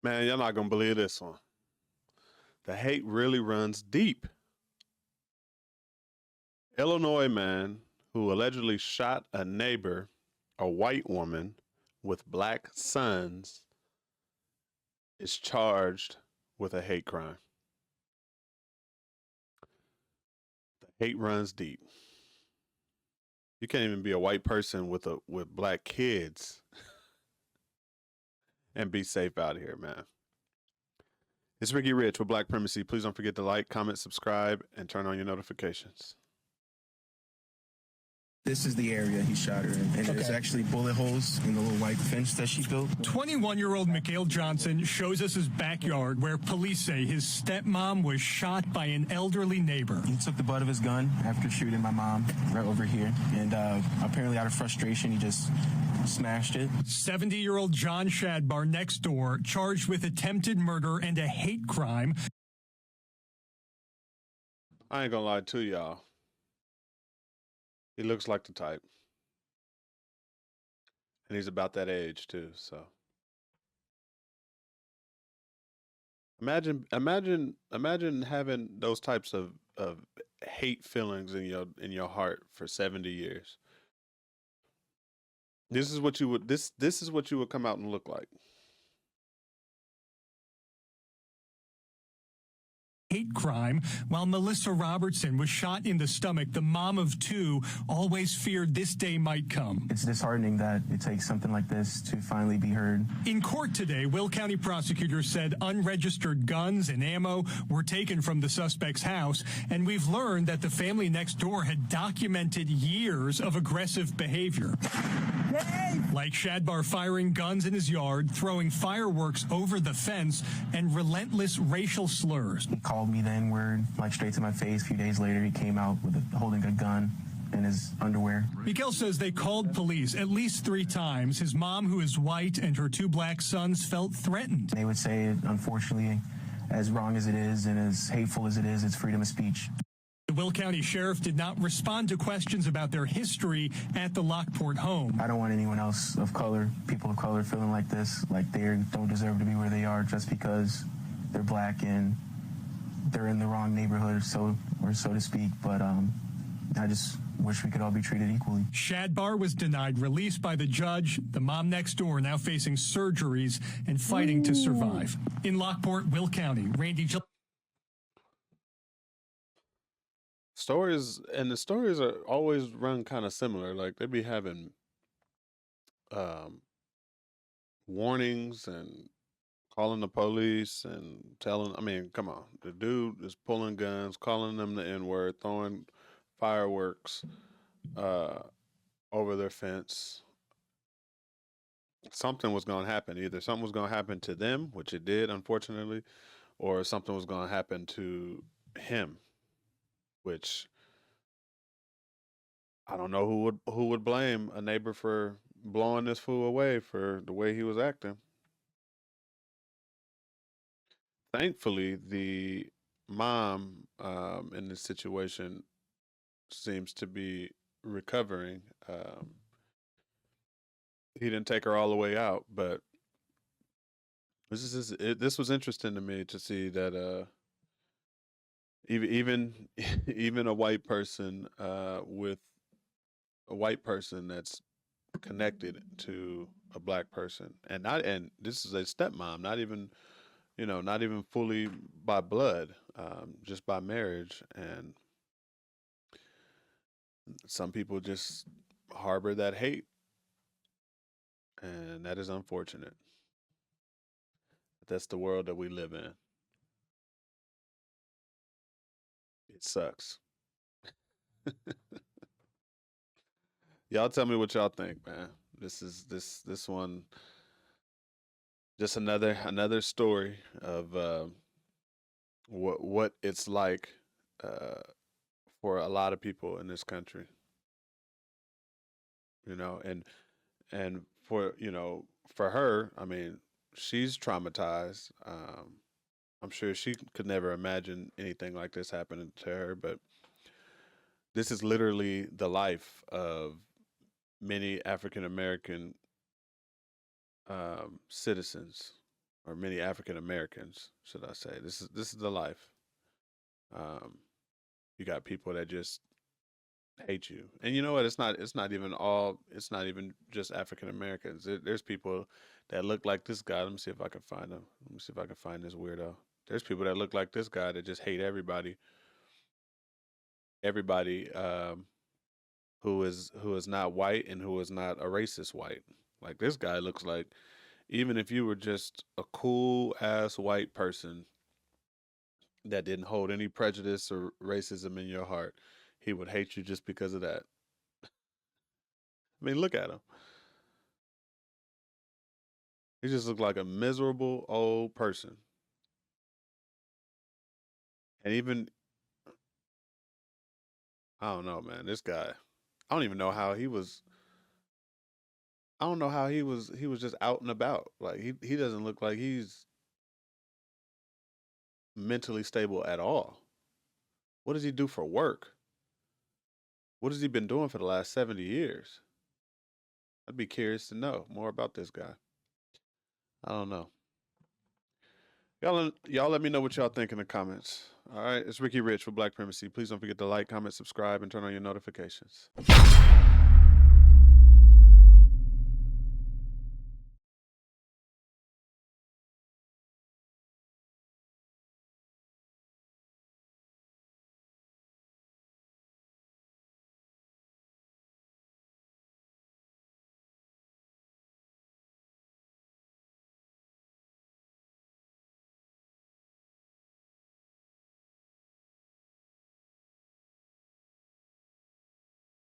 Man, you're not gonna believe this one. The hate really runs deep. Illinois man who allegedly shot a neighbor, a white woman with black sons, is charged with a hate crime. The hate runs deep. You can't even be a white person with black kids and be safe out here, man. It's Ricky Rich with Black Primacy. Please don't forget to like, comment, subscribe, and turn on your notifications. This is the area he shot her in, and there's actually bullet holes in the little white fence that she built. 21-year-old Mikhail Johnson shows us his backyard where police say his stepmom was shot by an elderly neighbor. He took the butt of his gun after shooting my mom right over here, and apparently out of frustration, he just smashed it. 70-year-old John Shadbar next door, charged with attempted murder and a hate crime. I ain't gonna lie to y'all. He looks like the type. And he's about that age too, so. Imagine having those types of hate feelings in your heart for 70 years. This is what you would come out and look like. Hate crime, while Melissa Robertson was shot in the stomach. The mom of two always feared this day might come. It's disheartening that it takes something like this to finally be heard. In court today, Will County prosecutors said unregistered guns and ammo were taken from the suspect's house, and we've learned that the family next door had documented years of aggressive behavior. Yay! Like Shadbar firing guns in his yard, throwing fireworks over the fence, and relentless racial slurs. He called me the N-word, like straight to my face. A few days later, he came out with holding a gun in his underwear. Mikhail says they called police at least 3 times. His mom, who is white, and her 2 black sons felt threatened. They would say, unfortunately, as wrong as it is and as hateful as it is, it's freedom of speech. The Will County Sheriff did not respond to questions about their history at the Lockport home. I don't want anyone else of color, people of color, feeling like this, like they don't deserve to be where they are just because they're black and they're in the wrong neighborhood, so to speak. But I just wish we could all be treated equally. Shadbar was denied release by the judge. The mom next door now facing surgeries and fighting to survive. In Lockport, Will County, Randy. The stories are always run kind of similar. Like they be having warnings and calling the police and telling, I mean, come on. The dude is pulling guns, calling them the N-word, throwing fireworks over their fence. Something was going to happen. Either something was going to happen to them, which it did, unfortunately, or something was going to happen to him, which I don't know who would blame a neighbor for blowing this fool away for the way he was acting. Thankfully, the mom in this situation seems to be recovering. He didn't take her all the way out, but this was interesting to me to see that even a white person with a white person that's connected to a black person, and this is a stepmom, not even fully by blood, just by marriage. And some people just harbor that hate, and that is unfortunate. But that's the world that we live in. It sucks. Y'all tell me what y'all think, man. This one, just another story of what it's like for a lot of people in this country. And for her, I mean, she's traumatized. I'm sure she could never imagine anything like this happening to her, but this is literally the life of many African American citizens, or many African Americans, should I say. This is the life. Um, you got people that just hate you, and you know what? It's not even just African Americans. There's people that look like this guy. Let me see if I can find them. Let me see if I can find this weirdo. There's people that look like this guy that just hate everybody. Everybody who is not white and who is not a racist white. Like this guy looks like, even if you were just a cool ass white person that didn't hold any prejudice or racism in your heart, he would hate you just because of that. I mean, look at him. He just looked like a miserable old person. And even, I don't know, man, this guy, I don't even know how he was. I don't know how he was just out and about. Like he doesn't look like he's mentally stable at all. What does he do for work? What has he been doing for the last 70 years? I'd be curious to know more about this guy. I don't know. Y'all let me know what y'all think in the comments. All right, it's Ricky Rich for Black Primacy. Please don't forget to like, comment, subscribe, and turn on your notifications.